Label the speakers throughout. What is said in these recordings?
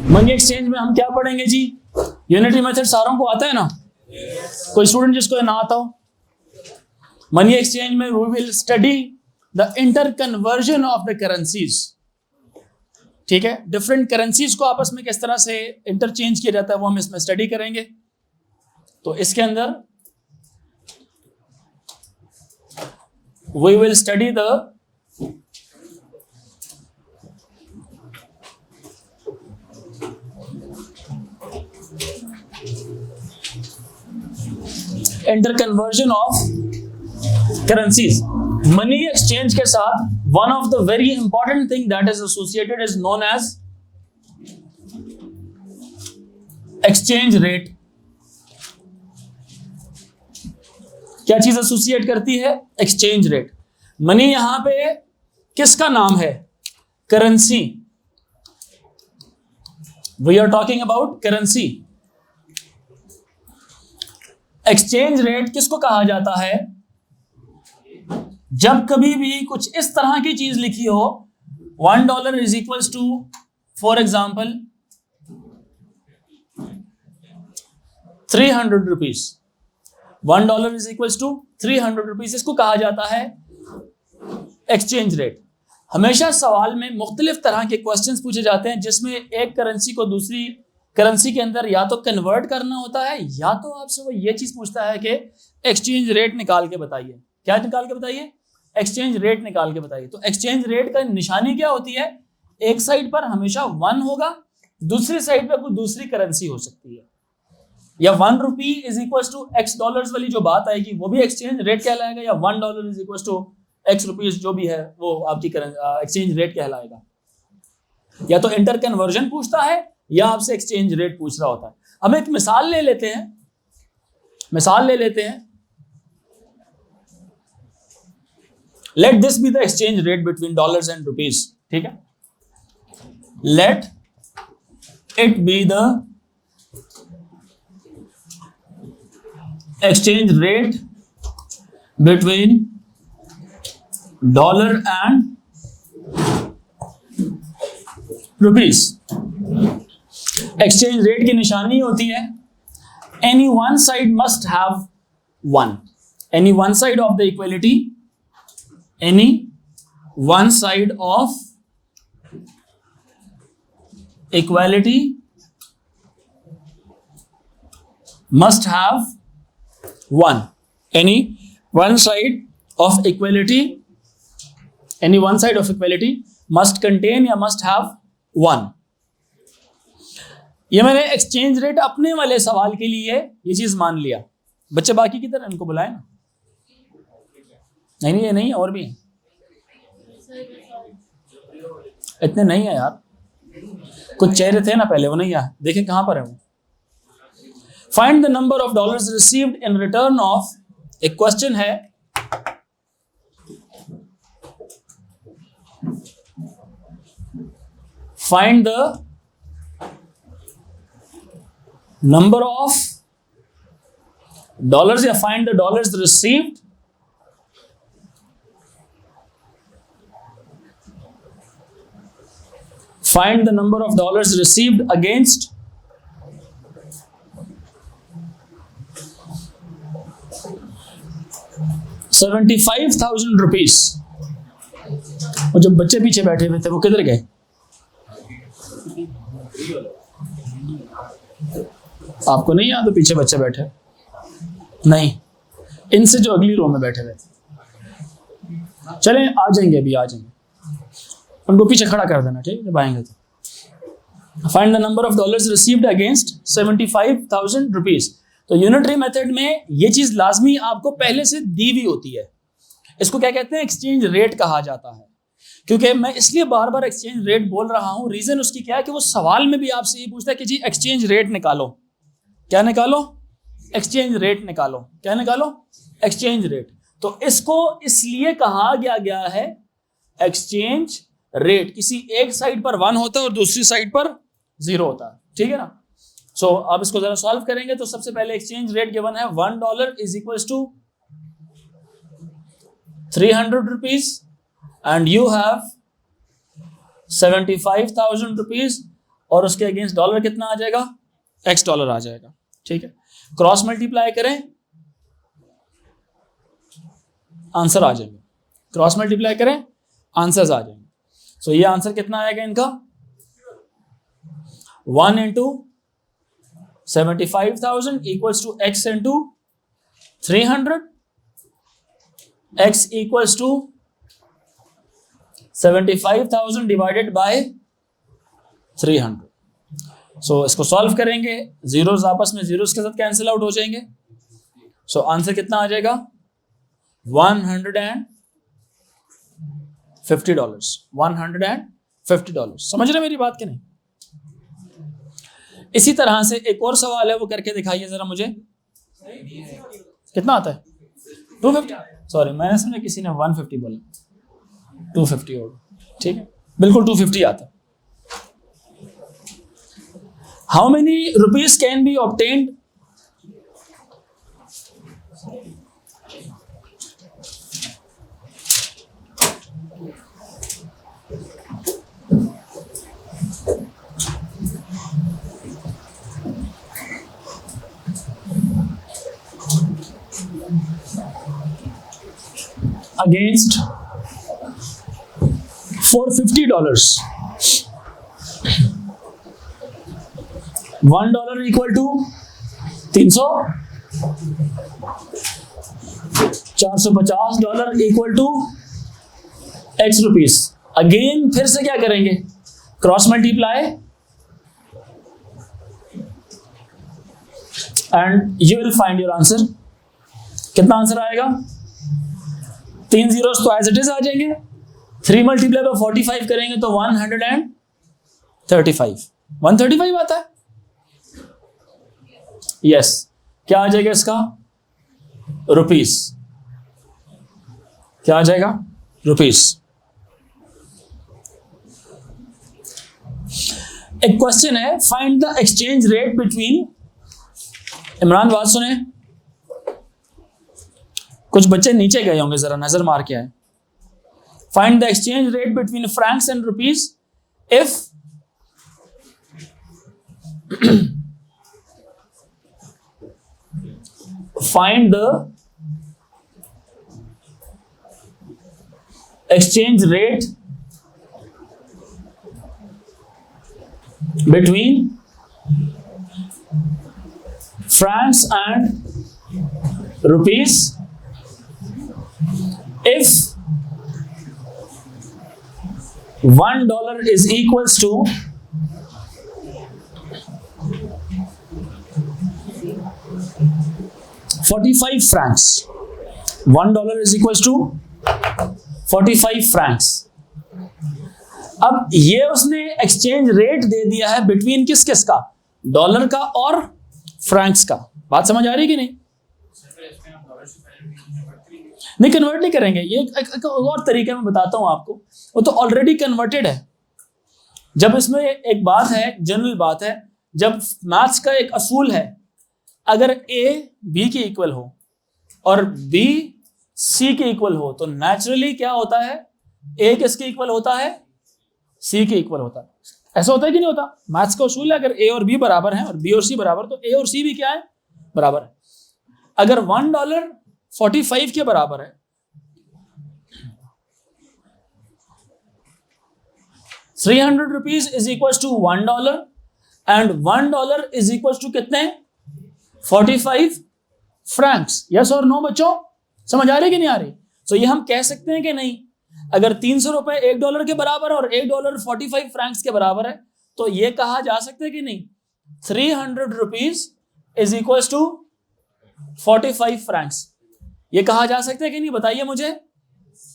Speaker 1: Money exchange में हम क्या पढ़ेंगे जी? यूनिटरी मेथड सारों को आता है ना? कोई स्टूडेंट जिसको ना आता हो? मनी एक्सचेंज में we will study the interconversion of the currencies. ठीक है, डिफरेंट करेंसीज को आपस में किस तरह से इंटरचेंज किया जाता है वो हम इसमें स्टडी करेंगे। तो इसके अंदर we will study the interconversion of currencies. Money exchange के साथ one of the very important thing that is associated is known as exchange rate. क्या चीज एसोसिएट करती है? Exchange rate. मनी यहां पे किसका नाम है? Currency. We are talking about currency. Exchange rate किसको कहा जाता है? जब कभी भी कुछ इस तरह की चीज लिखी हो, $1 is equals to for example 300 rupees. $1 is equals to 300 rupees, इसको कहा जाता है एक्सचेंज रेट। हमेशा सवाल में मुख्तलिफ तरह के क्वेश्चंस पूछे जाते हैं जिसमें एक करेंसी को दूसरी करेंसी के अंदर या तो कन्वर्ट करना होता है या तो आपसे वो ये चीज पूछता है कि एक्सचेंज रेट निकाल के बताइए। क्या निकाल के बताइए? एक्सचेंज रेट निकाल के बताइए। तो एक्सचेंज रेट का निशानी क्या होती है? एक साइड पर हमेशा 1 होगा, दूसरी साइड पर कोई दूसरी करेंसी हो सकती है, या 1 rupee is equal to x dollars वाली जो बात आएगी वो भी एक्सचेंज रेट कहलाएगा, या $1 is equal to x rupees जो भी है वो आपकी एक्सचेंज रेट कहलाएगा। या तो इंटर कन्वर्जन पूछता है या आपसे एक्सचेंज रेट पूछ रहा होता है। अब एक मिसाल ले लेते हैं। Let this be the exchange rate between dollars and rupees. ठीक है, let it be the exchange rate between dollar and rupees. Exchange rate की निशानी होती है any one side must have 1, any one side of the equality, any one side of equality must have 1, any one side of equality must contain या must have 1। ये मैंने exchange rate अपने वाले सवाल के लिए ये चीज मान लिया। बच्चे बाकी की तरह इनको बुलाए ना। नहीं, ये नहीं है, और भी है। इतने नहीं है यार, कुछ चेहरे थे ना पहले, वो नहीं है। देखें कहां पर है वो। Find the number of dollars received in return of, एक क्वेश्चन है, find the number of dollars, या find the dollars received find the number of dollars received against ₹75,000। और जब बच्चे पीछे बैठे हुए थे वो किधर गए? आपको नहीं याद? पीछे बच्चे बैठे नहीं, इनसे जो अगली रो में बैठे हुए थे। चलें, आ जाएंगे, अभी आ जाएंगे, उनको पीछे खड़ा कर देना। ठीक है, आएंगे तो। Find the number of dollars received against 75,000 rupees. तो यूनिटरी मेथड में ये चीज लाजमी आपको पहले से दी हुई होती है। इसको क्या कहते हैं? एक्सचेंज रेट कहा जाता है। क्योंकि मैं इसलिए बार बार एक्सचेंज रेट बोल रहा हूं, रीजन उसकी क्या है कि वो सवाल में भी आपसे ये पूछता है कि जी एक्सचेंज रेट निकालो। क्या निकालो? एक्सचेंज रेट निकालो। क्या निकालो? Exchange rate. तो इसको इसलिए कहा गया है एक्सचेंज रेट। किसी एक साइड पर 1 होता है और दूसरी साइड पर 0 होता है। ठीक है ना? सो अब इसको जरा सॉल्व करेंगे। तो सबसे पहले एक्सचेंज रेट गिवन है $1 is equal to 300 rupees and you have 75,000 rupees. और उसके अगेंस्ट डॉलर कितना आ जाएगा, एक्स डॉलर आ जाएगा, ठीक है। क्रॉस मल्टीप्लाई करें, आंसर आ जाएंगे, क्रॉस मल्टीप्लाई करें आंसर्स आ जाएंगे। सो ये आंसर कितना आएगा इनका, 1 into 75,000 equals to x into 300, x equals to 75,000 divided by 300। सो इसको सॉल्व करेंगे, जीरोस आपस में जीरोस के साथ कैंसिल आउट हो जाएंगे। सो आंसर कितना आ जाएगा, $150, $150। समझ रहे मेरी बात कि नहीं। इसी तरह से एक और सवाल है, वो करके दिखाइए जरा मुझे, कितना आता है, 250, सॉरी मैंने समझा किसी ने 150 बोला, 250 होगा, ठीक है, बिल्कुल 250 आता है। How many rupees can be obtained against $450, $1 equal to 300, $450 equal to x rupees. Again फिर से क्या करेंगे, cross multiply and you will find your answer. कितना आंसर आएगा, 3 जीरोस तो एज इट इज आ जाएंगे, 3 मल्टीप्लाई बाय 45 करेंगे तो 135 आता है। यस, क्या आ जाएगा इसका, रुपीस, क्या आ जाएगा, रुपीस। एक क्वेश्चन है, find the exchange rate between, Imran बात सुने, कुछ बच्चे नीचे गए होंगे, जरा नजर मार के आए। Find the exchange rate between Franks and rupees if find the exchange rate between francs and rupees if $1 is equals to 45 francs, $1 is equals to 45 francs। अब ये उसने एक्सचेंज रेट दे दिया है बिटवीन किस किस का, डॉलर का और फ्रैंक्स का। बात समझ आ रही है कि नहीं? नहीं, कन्वर्ट नहीं करेंगे, ये एक और तरीके में बताता हूं आपको, वो तो ऑलरेडी कन्वर्टेड है। जब इसमें एक बात है, जनरल बात है, जब मैथ्स का एक असूल है, अगर ए बी के इक्वल हो और बी सी के इक्वल हो तो नेचुरली क्या होता है, ए किसके इक्वल होता है, सी के इक्वल होता है। ऐसा होता है कि नहीं होता? मैथ्स का असूल है, अगर ए और बी बराबर हैं और बी और सी बराबर, तो ए और सी भी क्या है, बराबर है। अगर $1 45 के बराबर है, 300 rupees is equal to $1 and $1 is equal to कितने, 45 फ्रैंक्स। यस और नो बच्चों, समझ आ रही कि नहीं आ रही? सो ये हम कह सकते हैं कि नहीं, अगर 300 रुपए $1 के बराबर है और $1 45 फ्रैंक्स के बराबर है, तो ये कहा जा सकता है कि नहीं, 300 rupees is equal to 45 francs. ये कहा जा सकता है कि नहीं, बताइए मुझे।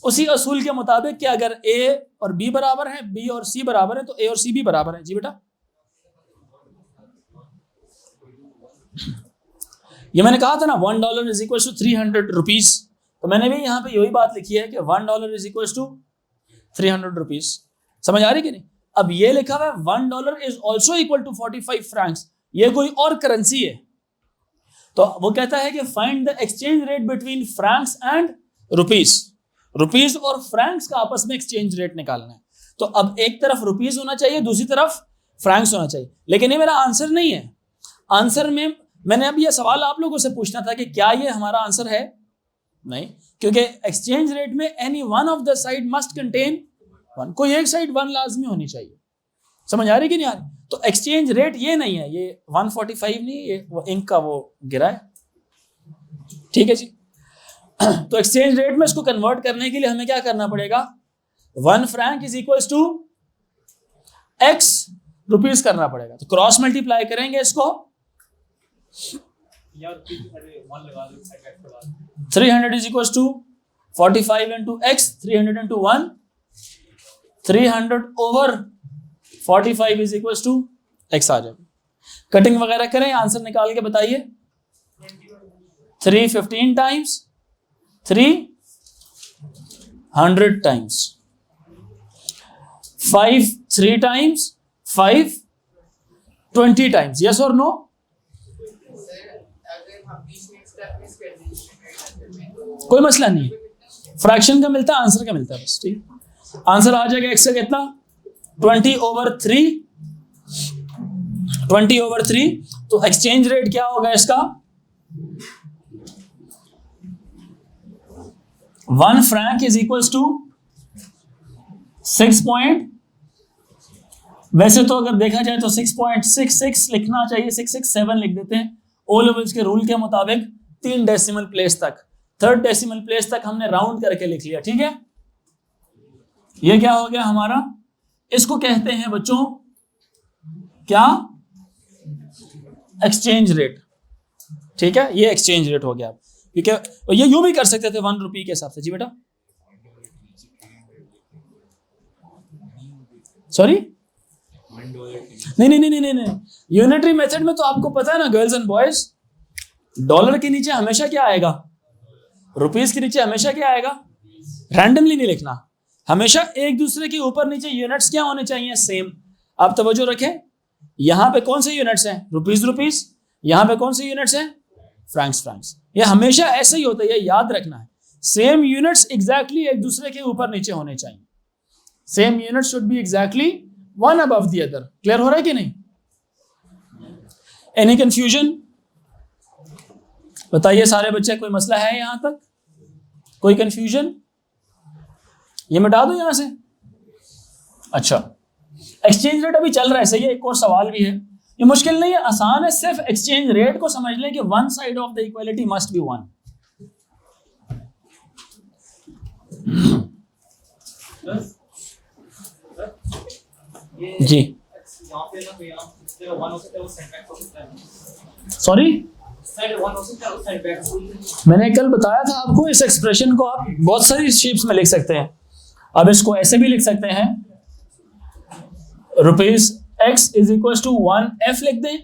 Speaker 1: उसी असूल के मुताबिक कि अगर ए और बी बराबर है, बी और सी बराबर है, तो ए और सी भी बराबर है। जी बेटा, ये मैंने कहा था ना, $1 इज इक्वल टू 300 रुपीज, तो मैंने भी यहां पे यही बात लिखी है कि $1 इज इक्वल टू 300 रुपीज। समझ आ रही कि नहीं? अब ये लिखा हुआ है $1 is also equal to 45 francs, ये कोई और करेंसी है। तो वो कहता है कि find the exchange rate between Franks and rupees. Rupees और फ्रैंक्स का आपस में एक्सचेंज रेट निकालना है। तो अब एक तरफ रुपीज होना चाहिए, दूसरी तरफ फ्रैंक्स होना चाहिए, लेकिन ये मेरा आंसर नहीं है। आंसर में मैंने अब ये सवाल आप लोगों से पूछना था कि क्या ये हमारा आंसर है? नहीं, क्योंकि एक्सचेंज रेट में any one of the side must contain one, कोई एक साइड वन लाजमी होनी चाहिए। समझ आ रही कि नहीं आ रही? तो एक्सचेंज रेट ये नहीं है, ये 145 नहीं, ये वो इंक का वो गिरा है, ठीक है जी। तो एक्सचेंज रेट में इसको कन्वर्ट करने के लिए हमें क्या करना पड़ेगा? 1 franc is equal to x rupees करना पड़ेगा। तो क्रॉस मल्टीप्लाई करेंगे इसको, 300 is equal to 45 into x, 300 into 1, 300 over 45 is equal to x आ जाएगा। कटिंग वगैरह करें, आंसर निकाल के बताइए। 315 times 300 times 5 3 times 5 20 times, yes और नो? कोई मसला नहीं, फ्रैक्शन का मिलता है, आंसर का मिलता है बस, ठीक। आंसर आ जाएगा x का कितना? 20 ओवर 3, 20 ओवर 3। तो एक्सचेंज रेट क्या होगा इसका? 1 franc is equal to 6 point, वैसे तो अगर देखा जाए तो 6.66 लिखना चाहिए, 667 लिख देते हैं। ओ लेवल्स के रूल के मुताबिक 3 डेसिमल प्लेस तक, 3rd डेसिमल प्लेस तक हमने राउंड करके लिख लिया, ठीक है। ये क्या हो गया हमारा? इसको कहते हैं बच्चों क्या? एक्सचेंज रेट, ठीक है। ये एक्सचेंज रेट हो गया, ठीक है। ये यूं भी कर सकते थे 1 रुपये के हिसाब से। जी बेटा, सॉरी, नहीं नहीं नहीं नहीं नहीं, यूनिटरी मेथड में तो आपको पता है ना गर्ल्स एंड बॉयज, डॉलर के नीचे हमेशा क्या आएगा? रुपीस के नीचे हमेशा क्या आएगा? रैंडमली नहीं लिखना, हमेशा एक दूसरे के ऊपर नीचे यूनिट्स क्या होने चाहिए? सेम। आप तवज्जो रखें, यहां पे कौन से यूनिट्स हैं? Rupees rupees. यहां पे कौन से यूनिट्स हैं? Franks Franks. ये हमेशा ऐसे ही होता है, ये याद रखना है। सेम यूनिट्स एग्जैक्टली एक दूसरे के ऊपर नीचे होने चाहिए। Same unit should be exactly one above the other. Clear हो रहा है कि नहीं? Any confusion? बताइए सारे बच्चे, कोई मसला है यहां तक? कोई कंफ्यूजन? ये मिटा दो यहां से। अच्छा, एक्सचेंज रेट अभी चल रहा है, सही है। एक और सवाल भी है, ये मुश्किल नहीं है, आसान है। सिर्फ एक्सचेंज रेट को समझ लें कि one side of the equality must be one. जी सॉरी, मैंने कल बताया था आपको, इस एक्सप्रेशन को आप बहुत सारी शेप्स में लिख सकते हैं। अब इसको ऐसे भी लिख सकते हैं, rupees x is equal to 1f लिख दें,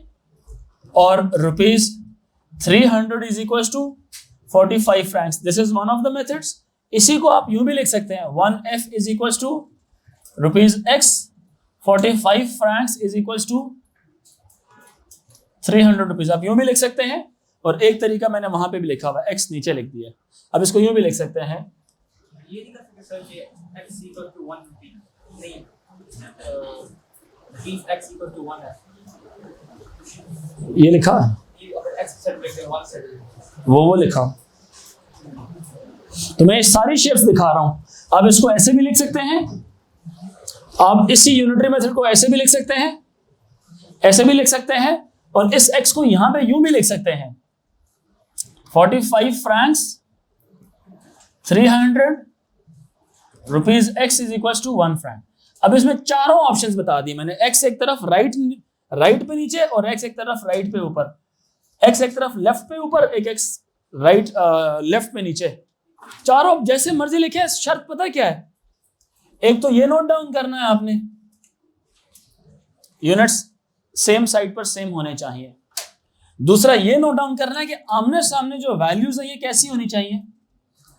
Speaker 1: और rupees 300 is equal to 45 francs. This is one of the methods. इसी को आप यूं भी लिख सकते हैं, 1f is equal to rupees x, 45 francs is equal to 300 rupees. आप यूं भी लिख सकते हैं, और एक तरीका मैंने वहां पे भी लिखा हुआ है, x नीचे लिख दिया। अब इसको यूं भी लिख सकते हैं,
Speaker 2: ये नहीं कर सकते सर कि x इक्वल टू 1 रुपी नहीं, x इक्वल टू 1 है,
Speaker 1: ये लिखा है,
Speaker 2: ये अगर x सेट लिखते हैं 1 सेट
Speaker 1: वो लिखा। तो मैं सारी शेप्स दिखा रहा हूं। आप इसको ऐसे भी लिख सकते हैं, आप इसी यूनिटरी मेथड को ऐसे भी लिख सकते हैं, ऐसे भी लिख सकते हैं, और इस x को यहां पे यूं भी लिख सकते हैं, 45 francs 300 rupees x is equal to 1 franc. अब इसमें चारों ऑप्शंस बता दिए मैंने, x एक तरफ राइट पे नीचे, और x एक तरफ राइट पे ऊपर, x एक तरफ लेफ्ट पे ऊपर, एक x राइट लेफ्ट पे नीचे। चारों जैसे मर्जी लिखे। शर्त पता क्या है? एक तो ये नोट डाउन करना है आपने, यूनिट्स सेम साइड पर सेम होने चाहिए। दूसरा ये नोट डाउन करना है कि आमने सामने जो वैल्यूज है ये कैसी होनी चाहिए?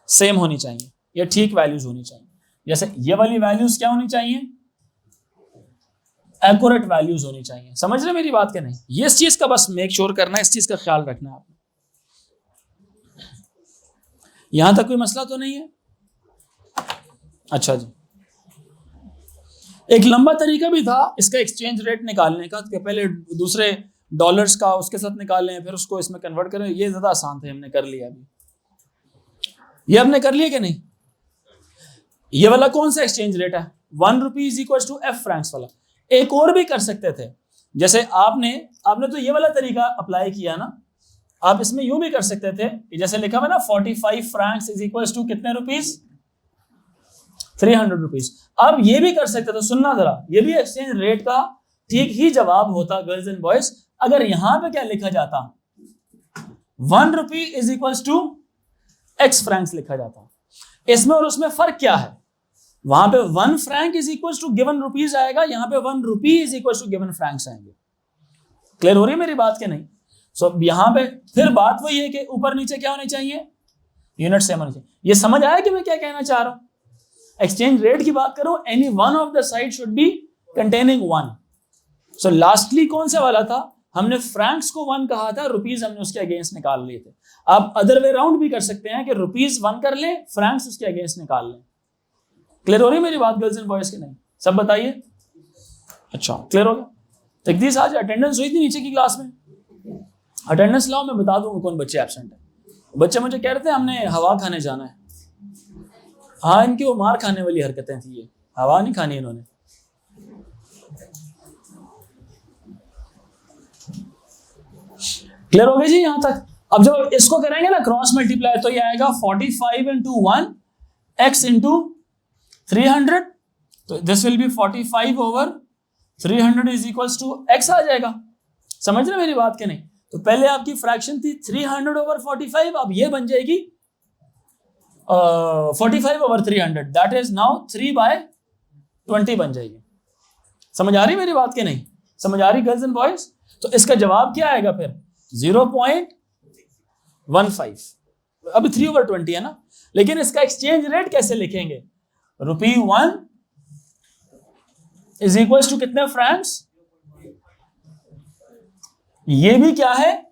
Speaker 1: सेम होनी चाहिए, ये ठीक वैल्यूज होनी चाहिए। जैसे ये वाली वैल्यूज क्या होनी चाहिए? एक्यूरेट वैल्यूज होनी चाहिए। समझ रहे मेरी बात के नहीं? ये इस चीज का बस मेक श्योर करना है, इस चीज का ख्याल रखना है आपने। यहां तक कोई मसला तो नहीं है? अच्छा जी, एक लंबा तरीका भी था इसका एक्सचेंज रेट निकालने का, कि पहले दूसरे डॉलर्स का उसके साथ निकालें, फिर उसको इसमें कन्वर्ट करें। ये ज्यादा आसान था, हमने कर लिया अभी। ये हमने कर लिया कि नहीं? ये वाला कौन सा एक्सचेंज रेट है? 1 rupee is equal to F francs वाला। एक और भी कर सकते थे, जैसे आपने तो ये वाला तरीका अप्लाई किया ना, आप इसमें यूं भी कर सकते थे, जैसे लिखा हुआ ना 45 फ्रैंक्स इज इक्वल टू कितने रुपीस? 300 रुपीज। आप ये भी कर सकते थे, सुनना जरा, ये भी एक्सचेंज रेट का ठीक ही जवाब होता गर्ल्स एंड बॉयज, अगर यहां पे क्या लिखा जाता? 1 rupee is equal to X francs लिखा जाता। इसमें और उसमें फर्क क्या है? वहां पे 1 franc is equal to given rupees आएगा, यहां पे 1 rupee is equal to given francs आएंगे। क्लियर हो रही है मेरी बात के नहीं? सो यहां पे फिर बात वही है कि ऊपर नीचे क्या होने चाहिए? यूनिट सेम होने चाहिए। ये समझ आया कि मैं क्या कहना चाह रहा हूं? एक्सचेंज रेट की बात करो, any one of the side should be containing 1। So lastly कौन सा वाला था? हमने फ्रैंक्स को 1 कहा था, रुपीज हमने उसके अगेंस्ट निकाल लिए थे। आप अदर वे राउंड भी कर सकते हैं कि रुपीज 1 कर लें, फ्रैंक्स उसके अगेंस्ट निकाल लें। क्लियर हो रही है मेरी बात गर्ल्स एंड बॉयज की नहीं? सब बताइए। अच्छा, क्लियर हो गया? तकदीस आज अटेंडेंस हुई थी नीचे की क्लास में? अटेंडेंस लाओ, मैं बता दूंगा कौन बच्चे एब्सेंट है। बच्चे मुझे कह रहे थे हमने हवा खाने जाना है। हाँ, इनकी वो मार खाने वाली हरकतें थी, ये हवा नहीं खानी इन्होंने। क्लियर हो गया जी यहां तक? अब जब इसको करेंगे ना क्रॉस मल्टीप्लाई, तो ये आएगा 45 इंटू 1 x इंटू 300, तो this will be 45 over 300 is equals to x आ जाएगा। समझ रहे मेरी बात के नहीं? तो पहले आपकी फ्रैक्शन थी 300 ओवर 45, अब ये बन जाएगी 45 ओवर 300, दैट इज नाउ 3/20 बन जाएगी। समझ आ रही मेरी बात के नहीं? समझ आ रही गर्ल्स एंड बॉयज? तो इसका जवाब क्या आएगा फिर? 0.15। अभी 3/20 है ना, लेकिन इसका एक्सचेंज रेट कैसे लिखेंगे? ₹1 इज इक्वल टू कितने फ्रैंक्स? ये भी क्या है?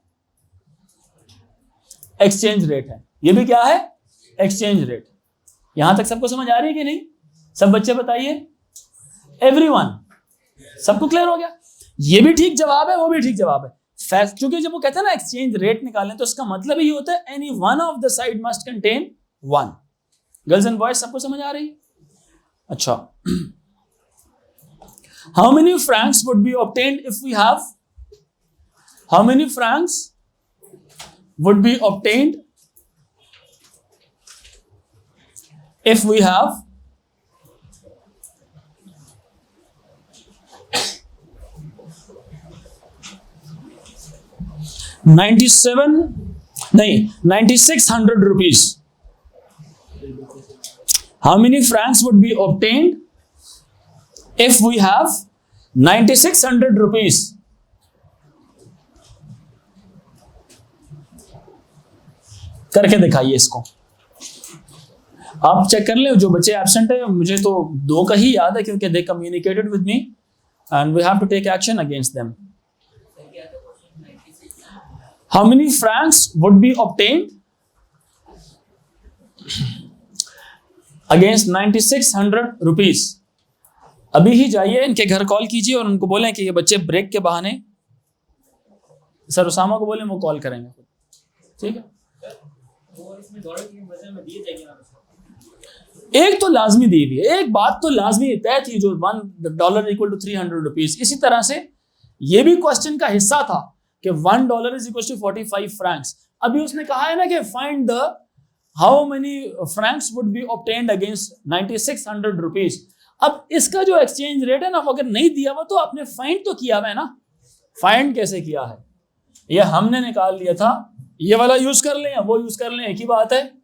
Speaker 1: एक्सचेंज रेट है। ये भी क्या है? Exchange rate. यहां तक सबको समझ आ रही है कि नहीं? सब बच्चे बताइए। एवरीवन, सबको क्लियर हो गया? ये भी ठीक जवाब है, वो भी ठीक जवाब है। फैक्ट, क्योंकि जब वो कहते हैं ना एक्सचेंज रेट निकालें, तो इसका मतलब ही होता है any one of the side must contain 1। Girls and boys सबको समझ आ रही है? अच्छा, how many francs would be obtained if we have? How many francs would be obtained if we have 9600 rupees. How many francs would be obtained if we have 9600 rupees? करके दिखाइए इसको। आप चेक कर ले, जो बच्चे एब्सेंट है, मुझे तो 2 का ही याद है क्योंकि they communicated with me and we have to take action against them. How many francs would be obtained against 9600 rupees? अभी ही जाइए, इनके घर कॉल कीजिए और उनको बोलें कि ये बच्चे ब्रेक के बहाने, सर उसामा को बोलें वो कॉल करेंगे, ठीक है? एक तो लाजमी दी हुई है, एक बात तो लाजमी तय थी, जो $1 इक्वल टू 300 रुपीज। इसी तरह से ये भी क्वेश्चन का हिस्सा था कि $1 इज इक्वल टू 45 फ्रैंक्स। अभी उसने कहा है ना कि find the how many francs would be obtained against 9600 rupees. अब इसका जो एक्सचेंज रेट है ना, वो अगर नहीं दिया हुआ तो आपने फाइंड तो किया हुआ है ना। फाइंड कैसे किया है? ये हमने निकाल लिया था, ये वाला यूज कर लें या वो यूज कर लें, एक ही बात है।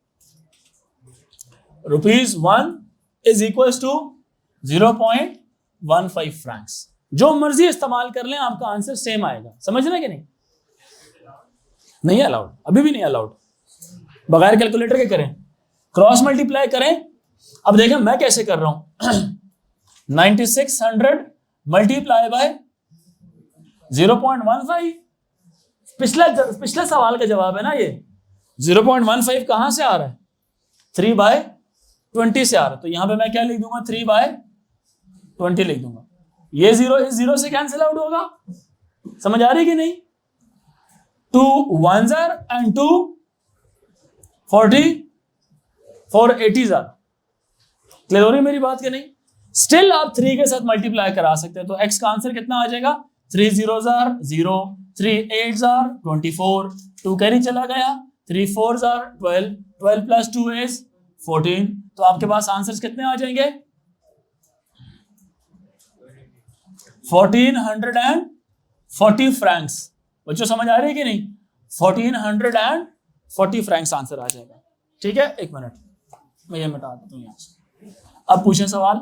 Speaker 1: ₹1 इज इक्वल टू 0.15 फ्रैंक्स। जो मर्जी इस्तेमाल कर लें, आपका आंसर सेम आएगा। समझ रहे कि नहीं? नहीं अलाउड, अभी भी नहीं अलाउड। बगैर कैलकुलेटर के करें, क्रॉस मल्टीप्लाई करें। अब देखें मैं कैसे कर रहा हूं। 9600 मल्टीप्लाई बाय 0.15। पिछला सवाल का जवाब है ना ये। 0.15 कहां से आ रहा है? 3/20 से आ रहा है। तो यहां पे मैं क्या लिख दूंगा? 3/20 20 लिख दूंगा। ये 0 इस 0 से कैंसिल आउट होगा, समझ आ रही कि नहीं? 2 1s are and 2 40 4 80s are। Clear हो रही मेरी बात कि नहीं? स्टिल आप 3 के साथ मल्टीप्लाई करा सकते हैं, तो x का आंसर कितना आ जाएगा? 3 zeros are 0, 3 8s are 24, 2 carry चला गया, 3 4s are 12, 12 plus 2 is 14। तो आपके पास आंसर्स कितने आ जाएंगे? 1440 फ्रैंक्स। बच्चों समझ आ रही है कि नहीं? 1440 फ्रैंक्स आंसर आ जाएगा। ठीक है, एक मिनट मैं ये मिटा देता हूँ यहाँ से। अब पूछें सवाल।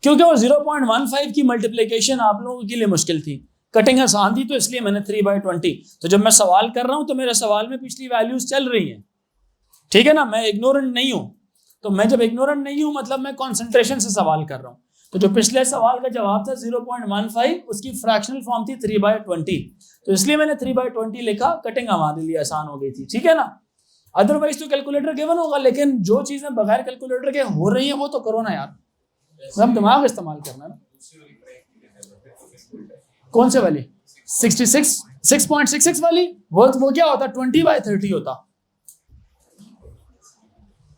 Speaker 1: क्योंकि वो 0.15 की मल्टीप्लिकेशन आप लोगों के लिए मुश्किल थी, कटिंग आसान थी, तो इसलिए मैंने 3/20। तो जब मैं सवाल कर रहा हूं तो मेरे सवाल में पिछली वैल्यूज चल रही हैं, ठीक है ना? मैं इग्नोरेंट नहीं हूं। तो मैं जब इग्नोरेंट नहीं हूं मतलब मैं कंसंट्रेशन से सवाल कर रहा हूं। तो जो पिछले सवाल का जवाब था 0.15, उसकी फ्रैक्शनल फॉर्म थी 3/20, तो इसलिए मैंने 3/20 लिखा, कटिंग हमारे लिए आसान हो गई थी। ठीक है ना? अदरवाइज तो कैलकुलेटर गिवन होगा, लेकिन जो चीजें बगैर कैलकुलेटर के हो रही हैं वो तो करो ना यार, सब दिमाग इस्तेमाल करना ना। कौन से वाली? 6.66 वाली? वो क्या होता? 20/30 होता।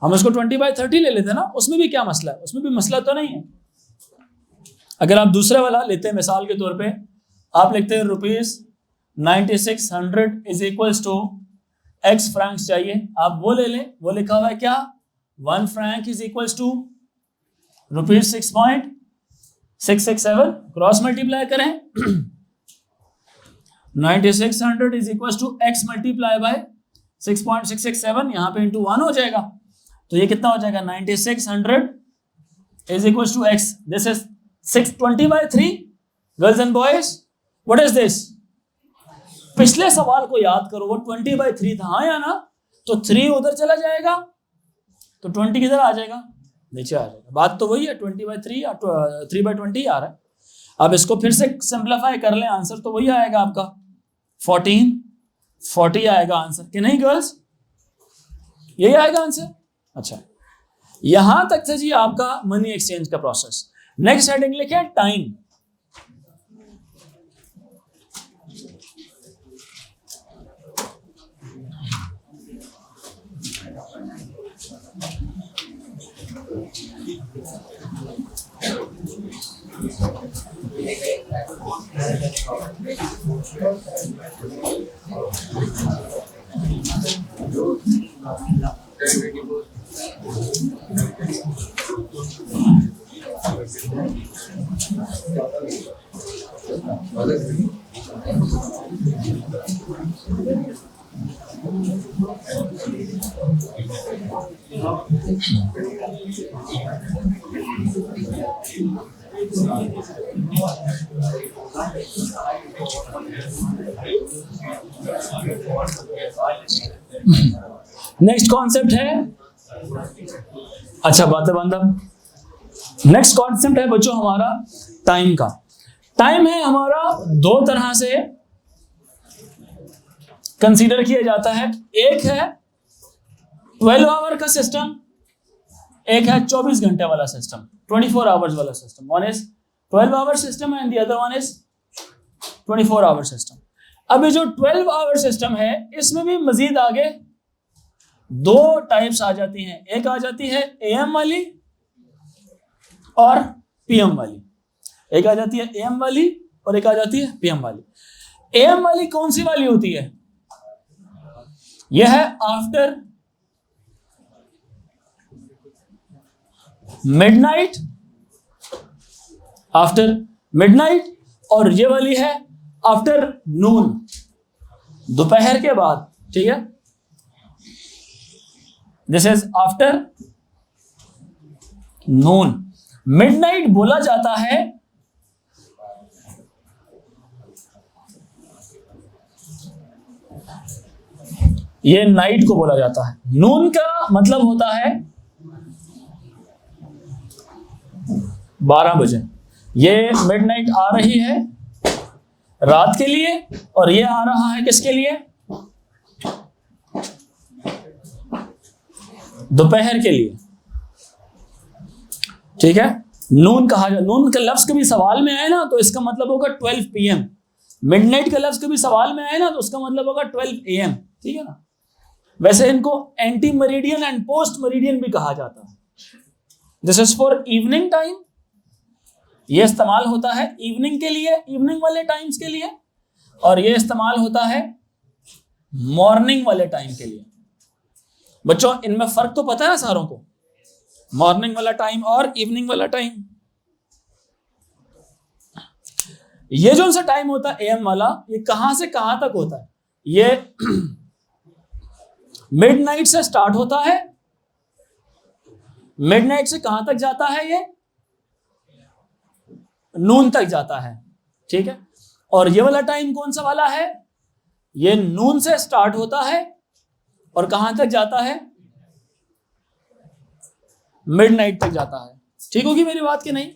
Speaker 1: हम उसको 20/30 ले लेते ना, उसमें भी क्या मसला है? उसमें भी मसला तो नहीं है। अगर आप दूसरा वाला लेते हैं, मिसाल के तौर पे आप लिखते हैं ₹9600 is equals to x francs चाहिए, आप वो ले लें। वो लिखा हुआ है क्या? 1 franc is equals to ₹6.667, cross multiply करें 9600 is equals to x multiply by 6.667, यहाँ पे इंटू 1 हो जाएगा। तो ये कितना हो जाएगा? 9600 is equals to x। This is 620/3। Girls and boys, what is this? पिछले सवाल को याद करो, वो 20/3 था, हाँ या ना? तो 3 उधर चला जाएगा तो 20 किधर आ जाएगा? नीचे आ जाएगा। बात तो वही है, 20/3 या 3/20 आ रहा है। अब इसको फिर से सिंप्लीफाई कर लें, आंसर तो वही आएगा आपका 1440 आएगा आंसर, कि नहीं गर्ल्स? यही आएगा आंसर। अच्छा, यहां तक था जी आपका मनी एक्सचेंज का प्रोसेस। नेक्स्ट हेडिंग लिखे टाइम। नेक्स्ट कॉन्सेप्ट है, अच्छा बात है बांधव, नेक्स्ट कॉन्सेप्ट है बच्चों हमारा टाइम का। टाइम है हमारा दो तरह से कंसीडर किया जाता है। एक है 12 आवर का सिस्टम, एक है 24 घंटे वाला सिस्टम, 24 आवर्स वाला system. One is 12 hour system and the other one is 24 hour system. अब ये जो 12 आवर सिस्टम है, इसमें भी मजीद आगे दो टाइप्स आ जाती हैं। एक आ जाती है एएम वाली और पीएम वाली। एक आ जाती है एएम वाली और एक आ जाती है पीएम वाली। एएम वाली कौन सी वाली होती है? यह है आफ्टर मिडनाइट, आफ्टर मिडनाइट, और ये वाली है आफ्टर नून, दोपहर के बाद। ठीक है, this is after Noon. Midnight बोला जाता है ये नाइट को बोला जाता है। नून का मतलब होता है 12 बजे। ये मिडनाइट आ रही है रात के लिए और ये आ रहा है किसके लिए? दोपहर के लिए। ठीक है, नून कहा जाए, नून का लफ्ज कभी सवाल में आए ना तो इसका मतलब होगा 12 PM। मिडनाइट का लफ्ज कभी सवाल में आए ना तो उसका मतलब होगा 12 AM। ठीक है ना। वैसे इनको anti meridian and post meridian भी कहा जाता है। This is for evening time, ये इस्तेमाल होता है इवनिंग के लिए, इवनिंग वाले टाइम्स के लिए, और ये इस्तेमाल होता है मॉर्निंग वाले टाइम के लिए। बच्चों इनमें फर्क तो पता है सारों को, मॉर्निंग वाला टाइम और इवनिंग वाला टाइम। ये जो सा टाइम होता है एएम वाला, ये कहां से कहां तक होता है? ये मिडनाइट से स्टार्ट होता है, मिडनाइट से कहां तक जाता है? ये नून तक जाता है। ठीक है। और ये वाला टाइम कौन सा वाला है? ये नून से स्टार्ट होता है और कहां तक जाता है? मिडनाइट तक जाता है। ठीक होगी मेरी बात कि नहीं?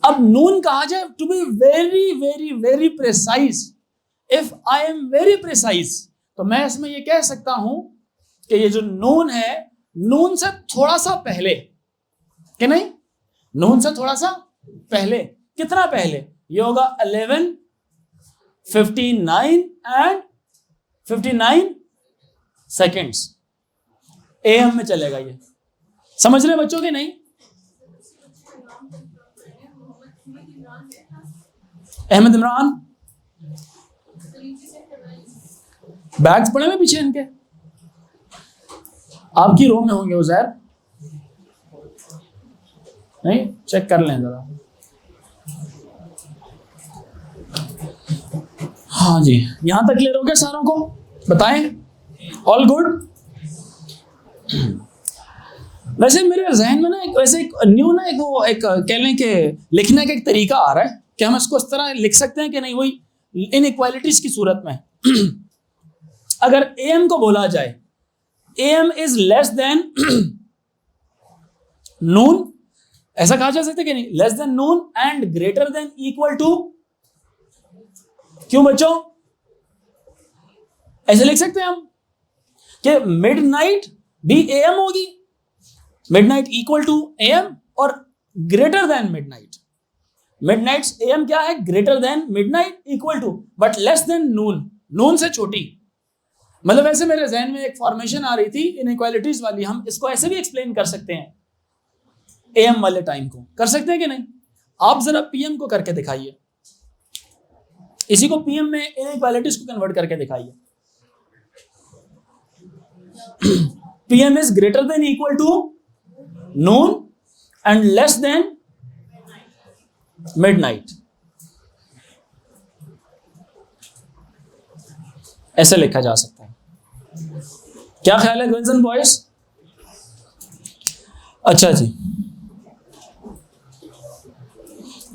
Speaker 1: अब नून कहा जाए, to be very very very precise, if I am very precise, तो मैं इसमें ये कह सकता हूं कि ये जो नून है, नून से थोड़ा सा पहले, कि नहीं? नून से थोड़ा सा पहले, कितना पहले? ये होगा 11:59 एंड 59 सेकेंड्स एएम में चलेगा। ये समझ रहे बच्चों के नहीं? अहमद इमरान, बैग्स पड़े हुए पीछे इनके, आपकी रो में होंगे उज़ैर, नहीं? चेक कर लें जरा। हाँ जी, यहां तक क्लियर हो गया सारों को? बताएं, ऑल गुड? वैसे मेरे जहन में ना एक वैसे एक न्यू ना एक कह लें कि लिखने का एक तरीका आ रहा है कि हम इसको इस तरह लिख सकते हैं कि नहीं, वही इनइक्वालिटीज की सूरत में अगर एम को बोला जाए AM is less than noon, ऐसा कहा जा सकता है कि नहीं? Less than noon and greater than equal to, क्यों बच्चों? ऐसे लिख सकते हैं हम कि मिडनाइट भी एम होगी, मिडनाइट इक्वल टू एम और greater than midnight. Midnight AM क्या है? Greater than midnight equal to, but less than noon, noon से छोटी। मतलब ऐसे मेरे जहन में एक फॉर्मेशन आ रही थी इनइक्वालिटीज वाली, हम इसको ऐसे भी एक्सप्लेन कर सकते हैं, एम वाले टाइम को कर सकते हैं कि नहीं? आप जरा पीएम को करके दिखाइए, इसी को पीएम में इनइक्वालिटीज को कन्वर्ट करके दिखाइए। PM is greater than equal to noon and less than midnight, ऐसे लिखा जा सकता है। क्या ख्याल है गर्ल्स एंड बॉयज? अच्छा जी,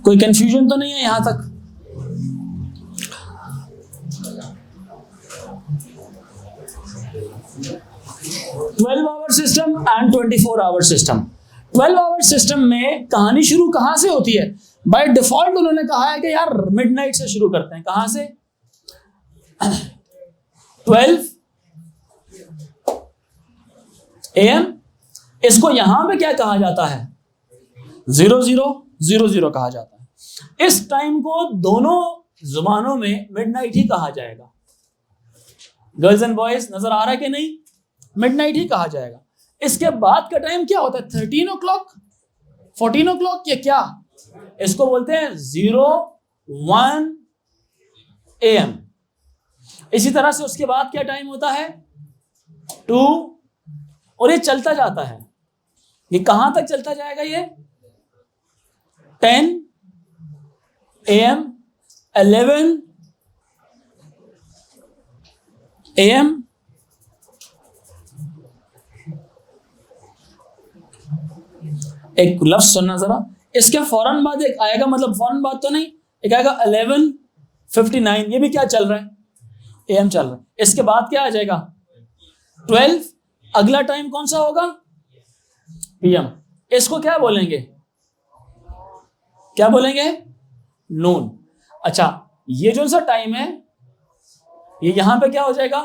Speaker 1: कोई कंफ्यूजन तो नहीं है यहां तक? Twelve hour system and 24 hour system. 12 hour system में कहानी शुरू कहां से होती है? बाय डिफॉल्ट उन्होंने कहा है कि यार मिडनाइट से शुरू करते हैं। कहां से? 12 AM। इसको यहां पे क्या कहा जाता है? 0000 कहा जाता है। इस टाइम को दोनों जुबानों में मिडनाइट ही कहा जाएगा। गर्ल्स एंड बॉयज नजर आ रहा है कि नहीं? मिडनाइट ही कहा जाएगा। इसके बाद का टाइम क्या होता है? 13 o'clock, 14 o'clock, या क्या? इसको बोलते हैं 01 AM। इसी तरह से उसके बाद क्या टाइम होता है? 2, और ये चलता जाता है। ये कहां तक चलता जाएगा? ये 10 AM, 11 AM, एक लफ्ज सुनना जरा, इसके फौरन बाद एक आएगा, मतलब फौरन बाद तो नहीं, एक आएगा 11:59। ये भी क्या चल रहा है? AM चल रहा है। इसके बाद क्या आ जाएगा? 12। अगला टाइम कौन सा होगा? PM। इसको क्या बोलेंगे? क्या बोलेंगे? नून। अच्छा, ये जो सा टाइम है, ये यहां पे क्या हो जाएगा?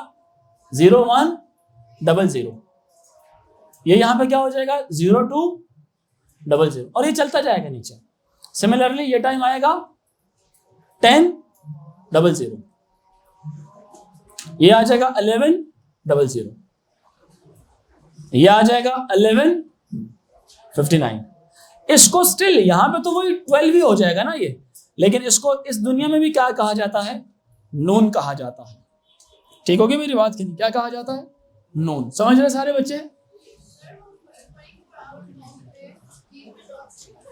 Speaker 1: 0100। ये यहां पे क्या हो जाएगा? 02 00 और ये चलता जाएगा नीचे। सिमिलरली ये टाइम आएगा 10:00, ये आ जाएगा 11:00, ये आ जाएगा 11:59। इसको स्टिल यहां पे तो वही 12 ही हो जाएगा ना ये, लेकिन इसको इस दुनिया में भी क्या कहा जाता है? नून कहा जाता है। ठीक होगी मेरी बात की नहीं? क्या कहा जाता है? नून। समझ रहे सारे बच्चे?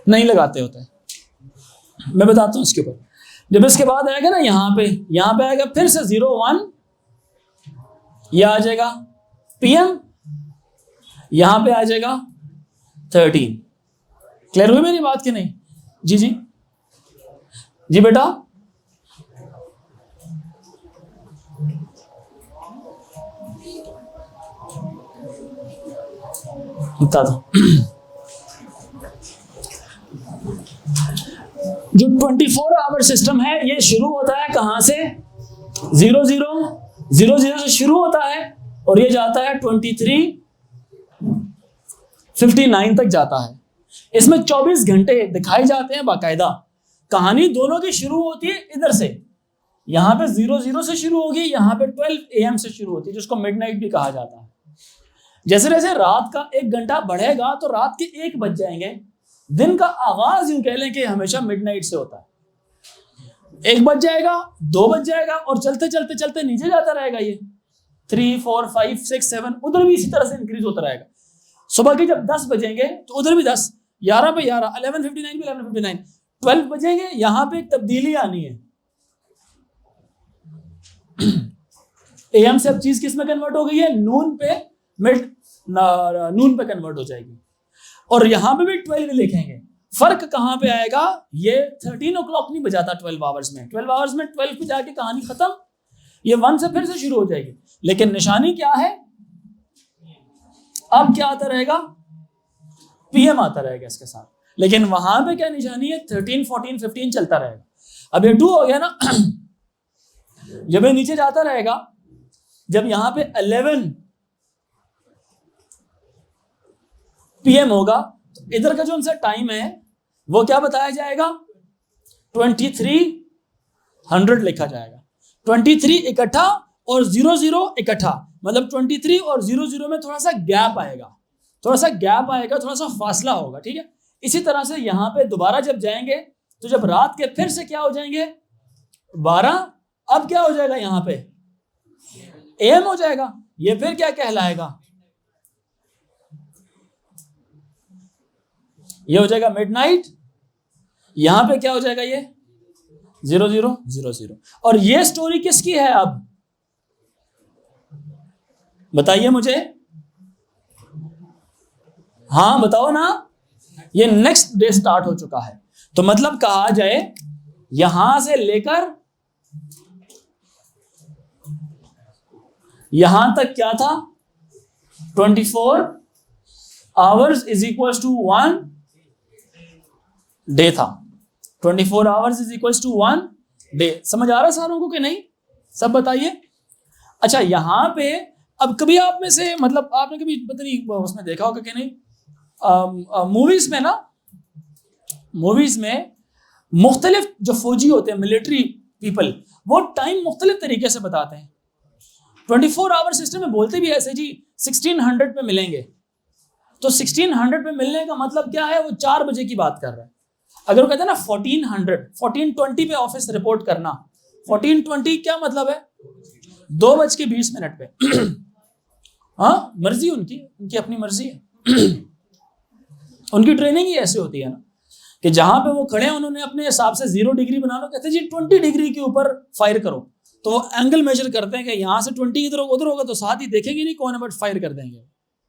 Speaker 1: नहीं लगाते होते, मैं बताता हूं इसके ऊपर। जब इसके बाद आएगा ना यहां पे आएगा फिर से 01, यह आ जाएगा PM, यहां पे आ जाएगा 13। क्लियर हुई मेरी बात की नहीं? जी जी जी बेटा, बता दो। जो 24 आवर सिस्टम है ये शुरू होता है कहां से? 00:00 से शुरू होता है और ये जाता है 23:59 तक जाता है। इसमें 24 घंटे दिखाए जाते हैं बाकायदा। कहानी दोनों की शुरू होती है इधर से, यहां पे 00 से शुरू होगी, यहां पे 12 AM से शुरू होती है, जिसको मिडनाइट भी कहा जाता है। जैसे जैसे रात का 1 घंटा बढ़ेगा तो रात के 1 बज जाएंगे। दिन का आगाज यूं कह लें कि हमेशा मिडनाइट से होता है। 1 बज जाएगा, 2 बज जाएगा और चलते चलते चलते नीचे जाता रहेगा ये 3, 4, 5, 6, 7, उधर भी इसी तरह से इंक्रीज होता रहेगा। सुबह के जब 10 बजेंगे तो उधर भी 10, 11 पे 11, 11:59 पे 11:59, 12 बजेंगे, यहां पे एक तब्दीली आनी है। AM से अब चीज किस में कन्वर्ट हो गई है? नून पे, नून पे कन्वर्ट हो जाएगी। और यहां पे भी 12 लिखेंगे। फर्क कहां पे आएगा? ये 13 o'clock नहीं बजाता 12 आवर्स में। 12 आवर्स में 12 पे जाके कहानी खत्म, ये 1 से फिर से शुरू हो जाएगी। लेकिन निशानी क्या है? अब क्या आता रहेगा? PM आता रहेगा इसके साथ। लेकिन वहां पे क्या निशानी है? 13, 14, 15 चलता रहेगा। अब ये 2 हो गया ना। जब ये नीचे जाता रहेगा, जब यहां पे 11 PM होगा तो इधर का जो उनसे टाइम है वो क्या बताया जाएगा? 2300 लिखा जाएगा। 23 इकट्ठा और 00 इकट्ठा, मतलब 23 और 00 में थोड़ा सा गैप आएगा, थोड़ा सा फासला होगा। ठीक है, इसी तरह से यहां पे दोबारा जब जाएंगे तो जब रात के फिर से क्या हो जाएंगे? 12, अब क्या हो जाएगा? यहां पे AM हो जाएगा। ये फिर क्या कहलाएगा? ये हो जाएगा मिडनाइट। यहां पे क्या हो जाएगा? ये 00:00। और ये स्टोरी किसकी है? अब बताइए मुझे। हाँ बताओ ना। ये नेक्स्ट डे स्टार्ट हो चुका है, तो मतलब कहा जाए यहां से लेकर यहां तक क्या था? 24 hours is equal to 1 day था। 24 hours is equal to 1 day. समझ आ रहा है सारों को कि नहीं? सब बताइए। अच्छा, यहां पे अब कभी आप में से, मतलब आपने कभी पता नहीं उसमें देखा होगा कि नहीं, मूवीज में ना, मूवीज में मुख्तलिफ जो फौजी होते हैं, मिलिट्री पीपल, वो टाइम मुख्तलिफ तरीके से बताते हैं। 24 आवर सिस्टम में बोलते भी ऐसे जी 1600 पे मिलेंगे, तो 1600 पे मिलने का मतलब क्या है? वो 4 बजे की बात कर रहा है। अगर वो कहते हैं ना 1420 पे ऑफिस रिपोर्ट करना, 1420 क्या मतलब है? 2:20 पे। हाँ, मर्जी उनकी अपनी मर्जी है। उनकी ट्रेनिंग ही ऐसे होती है ना कि जहां पे वो खड़े हैं उन्होंने अपने हिसाब से 0 डिग्री बना लो, कहते हैं जी 20 डिग्री के ऊपर फायर करो, तो वो एंगल मेजर करते हैं कि यहां से 20 इधर उधर होगा तो साथ ही देखेंगे नहीं कौन है, बट फायर कर देंगे।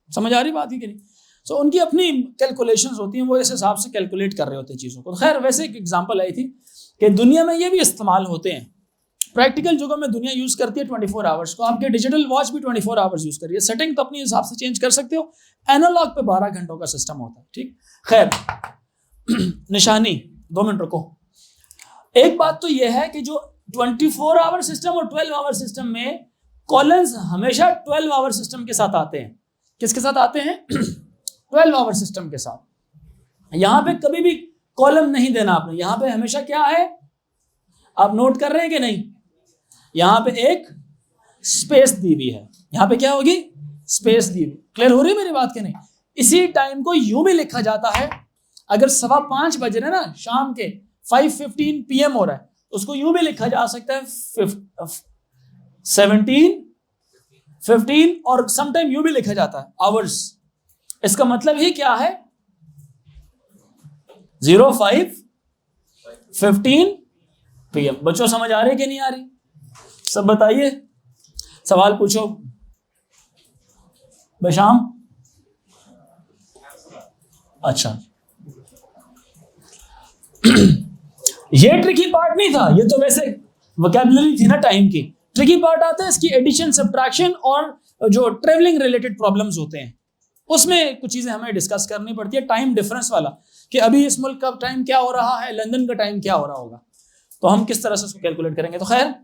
Speaker 1: समझ आ रही बात ही कि नहीं? सो उनकी अपनी कैलकुलेशंस होती हैं, वो इस हिसाब से कैलकुलेट कर रहे होते हैं चीज़ों को। खैर, वैसे एक एग्जांपल आई थी कि दुनिया में ये भी इस्तेमाल होते हैं। प्रैक्टिकल जगह में दुनिया यूज़ करती है 24 आवर्स को। आपके डिजिटल वॉच भी 24 आवर्स यूज़ करिए। सेटिंग तो अपने हिसाब से चेंज कर सकते हो। एनालॉग पे 12 घंटों का सिस्टम होता है। ठीक, खैर निशानी 2 मिनट रुको। एक बात तो यह है कि जो 24 आवर सिस्टम और 12 आवर सिस्टम में कॉलम्स हमेशा 12 आवर सिस्टम के साथ आते हैं। किसके साथ आते हैं? 12 आवर सिस्टम के साथ। यहां पे कभी भी कॉलम नहीं देना आपने, यहां पे हमेशा क्या है, आप नोट कर रहे हैं कि नहीं, यहां पे एक स्पेस दी हुई है, यहां पे क्या होगी, स्पेस दी हुई। क्लियर हो रही है मेरी बात के नहीं? इसी टाइम को यूं भी लिखा जाता है, अगर 5:15 बज रहे ना शाम के, 5:15 PM हो रहा है, उसको यूं भी लिखा जा सकता है 17, 15, और समटाइम यूं भी लिखा जाता है आवर्स। इसका मतलब ही क्या है, 05:15 PM। बच्चों समझ आ रही कि नहीं आ रही? सब बताइए, सवाल पूछो बशाम। अच्छा ये ट्रिकी पार्ट नहीं था, ये तो वैसे वोकैबुलरी थी ना टाइम की। ट्रिकी पार्ट आता है इसकी एडिशन, सब्ट्रैक्शन और जो ट्रेवलिंग रिलेटेड प्रॉब्लम्स होते हैं, उसमें कुछ चीजें हमें डिस्कस करनी पड़ती है। टाइम डिफरेंस वाला, कि अभी इस मुल्क का टाइम क्या हो रहा है, लंदन का टाइम क्या हो रहा होगा, तो हम किस तरह से उसको कैलकुलेट करेंगे। तो खैर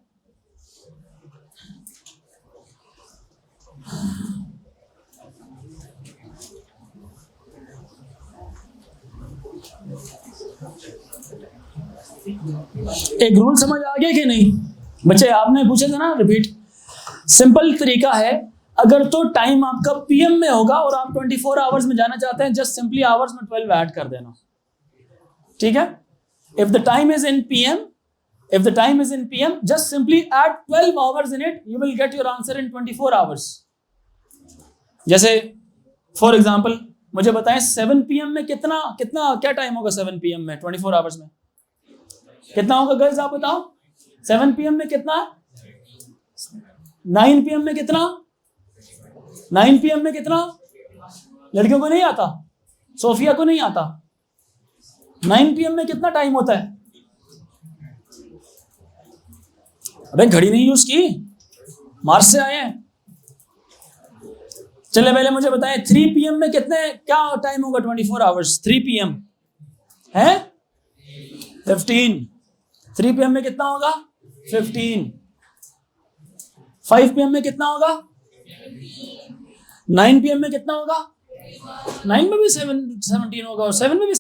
Speaker 1: एक रूल समझ आ गया कि नहीं बच्चे? आपने पूछा था ना, रिपीट। सिंपल तरीका है, अगर तो टाइम आपका PM में होगा और आप 24 आवर्स में जाना चाहते हैं, जस्ट सिंपली आवर्स में 12 ऐड कर देना, ठीक है? If the time is in PM, just simply add 12 hours in it, you will get your answer in 24 hours. जैसे फॉर एग्जाम्पल मुझे बताएं 7 PM में कितना क्या टाइम होगा? 7 PM में 24 आवर्स में कितना होगा गर्ल्स, आप बताओ। 7 PM में कितना? 9 PM में कितना? 9 PM में कितना? लड़कियों को नहीं आता, सोफिया को नहीं आता। 9 PM में कितना टाइम होता है? अबे घड़ी नहीं यूज की, मार्स से आए हैं। चले पहले मुझे बताएं 3 PM में क्या टाइम होगा? 24 आवर्स। 3 PM है 15। 3 PM में कितना होगा? 15। 5 PM में कितना होगा? 9 PM में कितना होगा? 9 में भी 17 होगा और 7 में भी